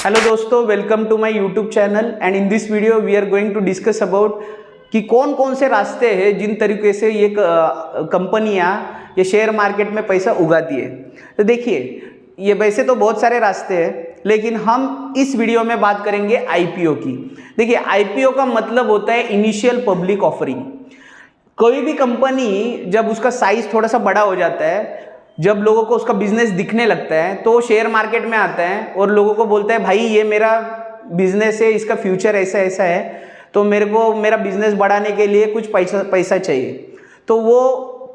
Hello दोस्तों, welcome to my YouTube channel and in this video we are going to discuss about कि कौन कौन से रास्ते हैं जिन तरीके से ये कंपनियां ये शेयर मार्केट में पैसा उगाती है। तो देखिए, ये वैसे तो बहुत सारे रास्ते हैं, लेकिन हम इस वीडियो में बात करेंगे आईपीओ की। देखिए, आईपीओ का मतलब होता है इनिशियल पब्लिक ऑफरिंग। कोई भी कंपनी जब उसका साइज थोड़ा सा बड़ा हो जाता है, जब लोगों को उसका बिजनेस दिखने लगता है, तो शेयर मार्केट में आता है और लोगों को बोलता है भाई ये मेरा बिजनेस है, इसका फ्यूचर ऐसा ऐसा है, तो मेरे को मेरा बिजनेस बढ़ाने के लिए कुछ पैसा चाहिए। तो वो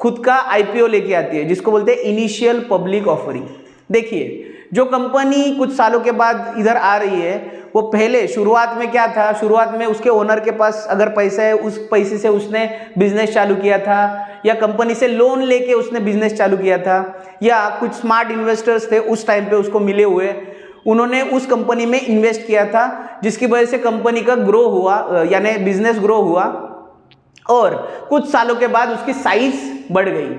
खुद का आईपीओ लेके आती है, जिसको बोलते हैं इनिशियल पब्लिक ऑफरिंग। देखिए, जो कंपनी कुछ सालों के बाद इधर आ रही है, वो पहले शुरुआत में क्या था, शुरुआत में उसके ओनर के पास अगर पैसा है, उस पैसे से उसने बिजनेस चालू किया था, या कंपनी से लोन लेके उसने बिजनेस चालू किया था, या कुछ स्मार्ट इन्वेस्टर्स थे उस टाइम पे उसको मिले हुए, उन्होंने उस कंपनी में इन्वेस्ट किया था, जिसकी वजह से कंपनी का ग्रो हुआ, यानी बिजनेस ग्रो हुआ और कुछ सालों के बाद उसकी साइज बढ़ गई।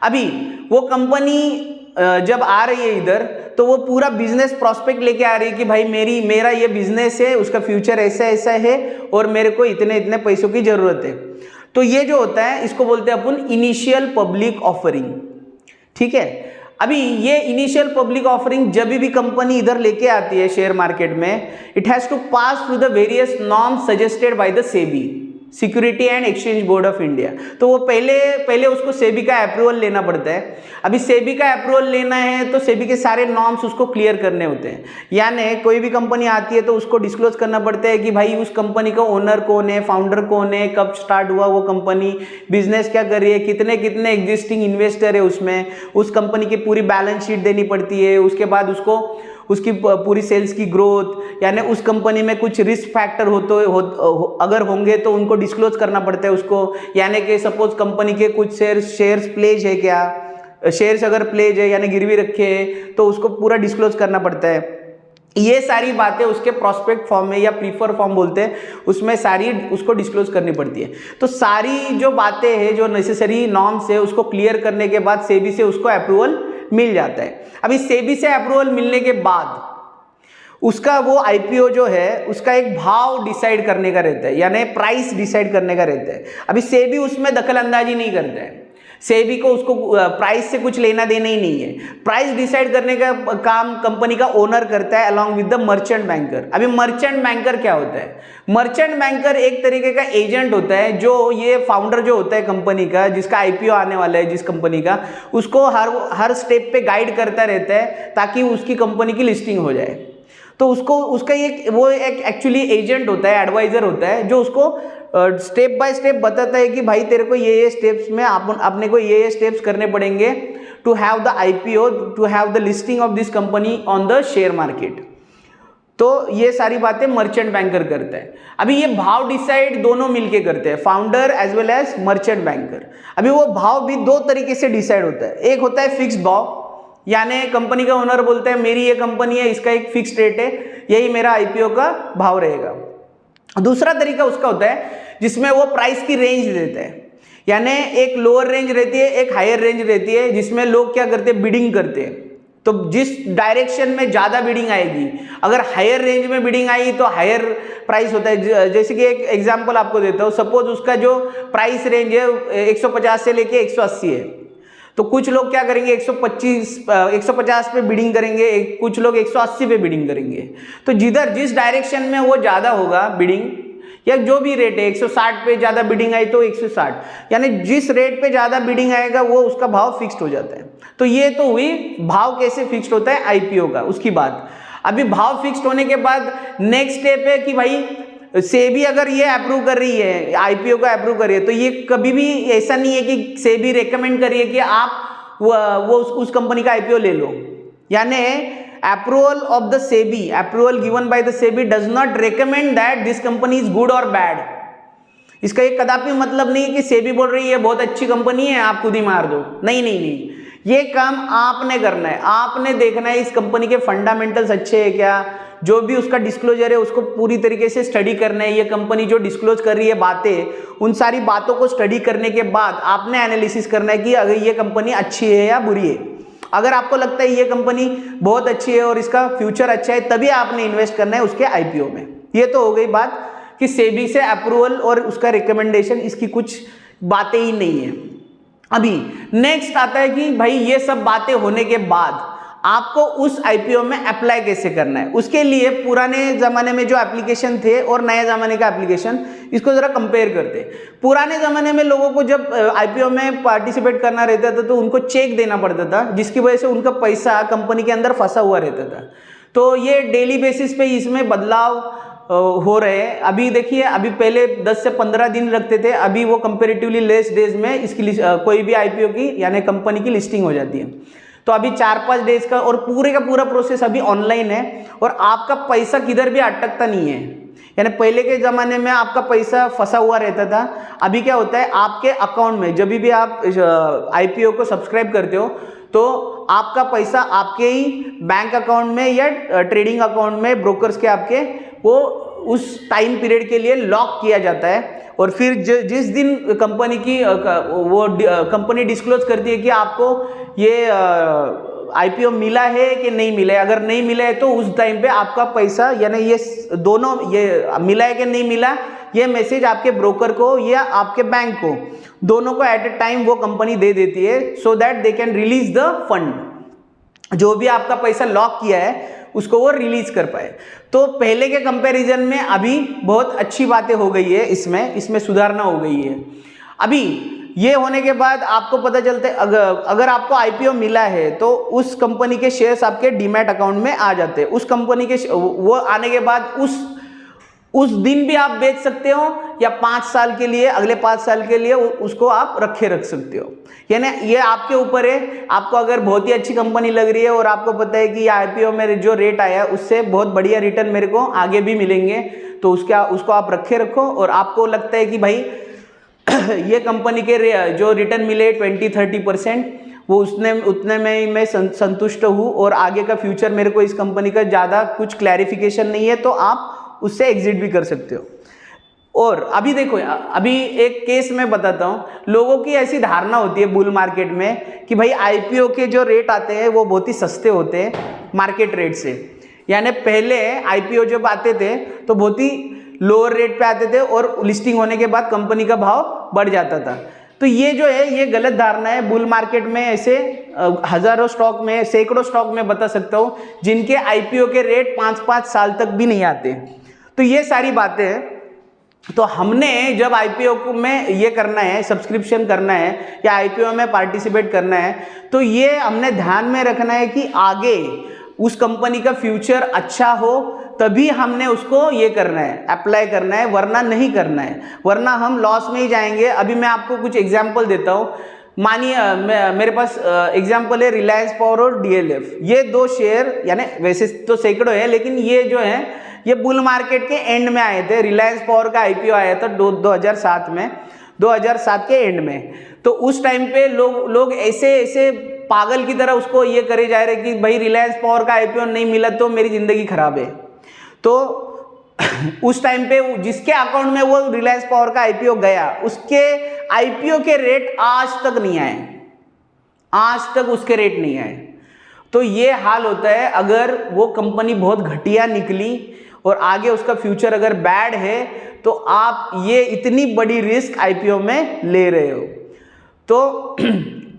अभी वो कंपनी जब आ रही है इधर, तो वो पूरा बिजनेस प्रॉस्पेक्ट लेके आ रही है कि भाई मेरा ये बिजनेस है, उसका फ्यूचर ऐसा ऐसा है और मेरे को इतने इतने पैसों की जरूरत है। तो ये जो होता है, इसको बोलते हैं अपन इनिशियल पब्लिक ऑफरिंग। ठीक है। अभी ये इनिशियल पब्लिक ऑफरिंग जब भी कंपनी इधर लेके आती है शेयर मार्केट में, it has to pass through the various norms suggested by the SEBI, security and exchange board of India. तो वो पहले उसको सेबी का अप्रूवल लेना पड़ता है। अभी सेबी का अप्रूवल लेना है तो सेबी के सारे नॉर्म्स उसको क्लियर करने होते हैं। यानी कोई भी कंपनी आती है तो उसको डिस्क्लोज करना पड़ता है कि भाई उस कंपनी का ओनर कौन है, फाउंडर कौन है, कब स्टार्ट हुआ वो कंपनी, बिजनेस क्या कर रही है, कितने कितने एग्जिस्टिंग इन्वेस्टर है उसमें, उस कंपनी की पूरी बैलेंस शीट देनी पड़ती है। उसके बाद उसकी पूरी सेल्स की ग्रोथ, यानी उस कंपनी में कुछ रिस्क फैक्टर अगर होंगे तो उनको डिस्क्लोज करना पड़ता है उसको। यानी कि सपोज कंपनी के कुछ शेयर्स प्लेज है, क्या शेयर्स अगर प्लेज है यानी गिरवी रखे हैं, तो उसको पूरा डिस्क्लोज करना पड़ता है। ये सारी बातें उसके प्रॉस्पेक्ट फॉर्म में या प्रीफर फॉर्म बोलते हैं, उसमें सारी उसको डिस्क्लोज करनी पड़ती है। तो सारी जो बातें हैं, जो नेसेसरी नॉर्म्स है, उसको क्लियर करने के बाद सेबी से उसको अप्रूवल मिल जाता है। अभी सेबी से अप्रूवल मिलने के बाद उसका वो आईपीओ जो है, उसका एक भाव डिसाइड करने का रहता है, यानी प्राइस डिसाइड करने का रहता है। अभी सेबी उसमें दखल अंदाजी नहीं करता है। सेबी को उसको प्राइस से कुछ लेना देना ही नहीं है। प्राइस डिसाइड करने का काम कंपनी का ओनर करता है along with the merchant banker. अभी मर्चेंट बैंकर क्या होता है? मर्चेंट बैंकर एक तरीके का एजेंट होता है, जो ये फाउंडर जो होता है कंपनी का, जिसका आईपीओ आने वाला है जिस कंपनी का, उसको हर स्टेप पे गाइड करता रहता है ताकि उसकी कंपनी की लिस्टिंग हो जाए। तो उसका एक एक्चुअली एजेंट होता है, एडवाइजर होता है, जो उसको स्टेप बाय स्टेप बताता है कि भाई तेरे को ये स्टेप्स में अपने को ये स्टेप्स करने पड़ेंगे to have the IPO, to have the listing of this company on the share market. तो ये सारी बातें मर्चेंट बैंकर करता है। अभी ये भाव डिसाइड दोनों मिलके करते हैं, founder as well as merchant banker. अभी वो भाव भी दो तरीके से डिसाइड होता है। एक होता है फिक्स्ड भाव, यानी कंपनी का ओनर बोलता है मेरी ये कंपनी है, इसका एक फिक्स रेट है, यही मेरा आईपीओ का भाव रहेगा। दूसरा तरीका उसका होता है जिसमें वो प्राइस की रेंज देता है, यानी एक लोअर रेंज रहती है, एक हायर रेंज रहती है, जिसमें लोग क्या करते हैं, बिडिंग करते हैं। तो जिस डायरेक्शन में ज़्यादा बिडिंग आएगी, अगर हायर रेंज में बिडिंग आई तो हायर प्राइस होता है। जैसे कि एक एग्जांपल आपको देता हूँ, सपोज उसका जो प्राइस रेंज है 150 से लेके 180 है, तो कुछ लोग क्या करेंगे 150 पे बिडिंग करेंगे, कुछ लोग 180 पे बिडिंग करेंगे। तो जिस डायरेक्शन में वो ज़्यादा होगा बिडिंग, या जो भी रेट है, 160 पे ज़्यादा बिडिंग आई तो 160, यानी जिस रेट पे ज़्यादा बिडिंग आएगा वो उसका भाव फिक्स्ड हो जाता है। तो ये तो हुई भाव कैसे फिक्स्ड होता है आईपीओ का, उसकी बात। अभी भाव फिक्स्ड होने के बाद नेक्स्ट स्टेप है कि भाई सेबी अगर ये अप्रूव कर रही है, आईपीओ का अप्रूव कर रही है, तो ये कभी भी ऐसा नहीं है कि सेबी रेकमेंड कर रही है कि आप वो उस कंपनी का आईपीओ ले लो। यानी approval of the SEBI, approval given by the SEBI does not recommend that this company is good or bad। इसका एक कदापि मतलब नहीं है कि सेबी बोल रही है बहुत अच्छी कंपनी है, आप खुद ही मार दो। नहीं नहीं नहीं, ये काम आपने करना है। आपने देखना है इस कंपनी के फंडामेंटल्स अच्छे हैं क्या, जो भी उसका डिस्क्लोजर है उसको पूरी तरीके से स्टडी करना है। ये कंपनी जो डिस्क्लोज कर रही है बातें, उन सारी बातों को स्टडी करने के बाद आपने एनालिसिस करना है कि अगर ये कंपनी अच्छी है या बुरी है। अगर आपको लगता है ये कंपनी बहुत अच्छी है और इसका फ्यूचर अच्छा है, तभी आपने इन्वेस्ट करना है उसके आईपीओ में। ये तो हो गई बात कि सेबी से अप्रूवल और उसका रिकमेंडेशन, इसकी कुछ बातें ही नहीं है। अभी नेक्स्ट आता है कि भाई ये सब बातें होने के बाद आपको उस आईपीओ में अप्लाई कैसे करना है। उसके लिए पुराने ज़माने में जो एप्लीकेशन थे और नए ज़माने का एप्लीकेशन, इसको ज़रा कंपेयर करते। पुराने ज़माने में लोगों को जब आईपीओ में पार्टिसिपेट करना रहता था तो उनको चेक देना पड़ता था, जिसकी वजह से उनका पैसा कंपनी के अंदर फंसा हुआ रहता था। तो ये डेली बेसिस पे इसमें बदलाव हो रहे हैं। अभी देखिए, अभी पहले 10 से 15 दिन लगते थे, अभी वो कंपेरेटिवली लेस डेज में इसकी कोई भी आईपीओ की यानी कंपनी की लिस्टिंग हो जाती है। तो अभी 4-5 डेज का और पूरे का पूरा प्रोसेस अभी ऑनलाइन है और आपका पैसा किधर भी अटकता नहीं है। यानी पहले के ज़माने में आपका पैसा फंसा हुआ रहता था, अभी क्या होता है आपके अकाउंट में जब भी आप आईपीओ को सब्सक्राइब करते हो तो आपका पैसा आपके ही बैंक अकाउंट में या ट्रेडिंग अकाउंट में ब्रोकर्स के आपके वो उस टाइम पीरियड के लिए लॉक किया जाता है। और फिर जिस दिन कंपनी की वो कंपनी डिस्क्लोज करती है कि आपको ये आईपीओ मिला है कि नहीं मिला है, अगर नहीं मिला है तो उस टाइम पे आपका पैसा यानी ये दोनों, ये मिला है कि नहीं मिला, ये मैसेज आपके ब्रोकर को या आपके बैंक को, दोनों को एट ए टाइम वो कंपनी दे देती है, so that they can release the fund. जो भी आपका पैसा लॉक किया है उसको वो रिलीज कर पाए। तो पहले के कंपैरिजन में अभी बहुत अच्छी बातें हो गई है, इसमें सुधारना हो गई है। अभी ये होने के बाद आपको पता चलता है अगर आपको आईपीओ मिला है तो उस कंपनी के शेयर्स आपके डीमैट अकाउंट में आ जाते हैं। उस कंपनी के वो आने के बाद उस दिन भी आप बेच सकते हो या 5 साल के लिए, अगले 5 साल के लिए उसको आप रख सकते हो। यानी ये आपके ऊपर है। आपको अगर बहुत ही अच्छी कंपनी लग रही है और आपको पता है कि आईपीओ में जो रेट आया है उससे बहुत बढ़िया रिटर्न मेरे को आगे भी मिलेंगे, तो उसको आप रखो। और आपको लगता है कि भाई ये कंपनी के जो रिटर्न मिले 20-30% वो उतने में ही मैं संतुष्ट हूँ और आगे का फ्यूचर मेरे को इस कंपनी का ज़्यादा कुछ क्लैरिफिकेशन नहीं है, तो आप उससे एग्जिट भी कर सकते हो। और अभी देखो, अभी एक केस मैं बताता हूँ। लोगों की ऐसी धारणा होती है बुल मार्केट में कि भाई आईपीओ के जो रेट आते हैं वो बहुत ही सस्ते होते हैं मार्केट रेट से। यानी पहले आईपीओ जब आते थे तो बहुत ही लोअर रेट पे आते थे और लिस्टिंग होने के बाद कंपनी का भाव बढ़ जाता था। तो ये जो है ये गलत धारणा है। बुल मार्केट में ऐसे हजारों स्टॉक में, सैकड़ों स्टॉक में बता सकता हूँ जिनके आईपीओ के रेट 5-5 साल तक भी नहीं आते। तो ये सारी बातें हैं। तो हमने जब आईपीओ में ये करना है, सब्सक्रिप्शन करना है या आईपीओ में पार्टिसिपेट करना है, तो ये हमने ध्यान में रखना है कि आगे उस कंपनी का फ्यूचर अच्छा हो, तभी हमने उसको ये करना है, अप्लाई करना है, वरना नहीं करना है, वरना हम लॉस में ही जाएंगे। अभी मैं आपको कुछ एग्जाम्पल देता हूँ। मानिए मेरे पास एग्जाम्पल है रिलायंस पावर और डीएलएफ। ये 2 शेयर, यानी वैसे तो सैकड़ों है लेकिन ये जो है ये बुल मार्केट के एंड में आए थे। रिलायंस पावर का आईपीओ आया था 2007 में, 2007 के एंड में। तो उस टाइम पे लोग ऐसे पागल की तरह उसको ये करे जा रहे कि भाई रिलायंस पावर का आईपीओ नहीं मिला तो मेरी ज़िंदगी खराब है। तो उस टाइम पे जिसके अकाउंट में वो रिलायंस पावर का आईपीओ गया, उसके आईपीओ के रेट आज तक नहीं आए, आज तक उसके रेट नहीं आए। तो ये हाल होता है अगर वो कंपनी बहुत घटिया निकली और आगे उसका फ्यूचर अगर बैड है तो आप ये इतनी बड़ी रिस्क आईपीओ में ले रहे हो। तो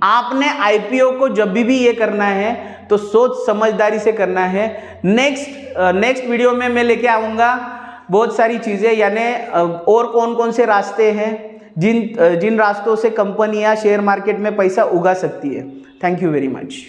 आपने आईपीओ को जब भी ये करना है तो सोच समझदारी से करना है। नेक्स्ट वीडियो में मैं लेके आऊँगा बहुत सारी चीज़ें, यानी और कौन कौन से रास्ते हैं जिन रास्तों से कंपनियां शेयर मार्केट में पैसा उगा सकती है। Thank you very much.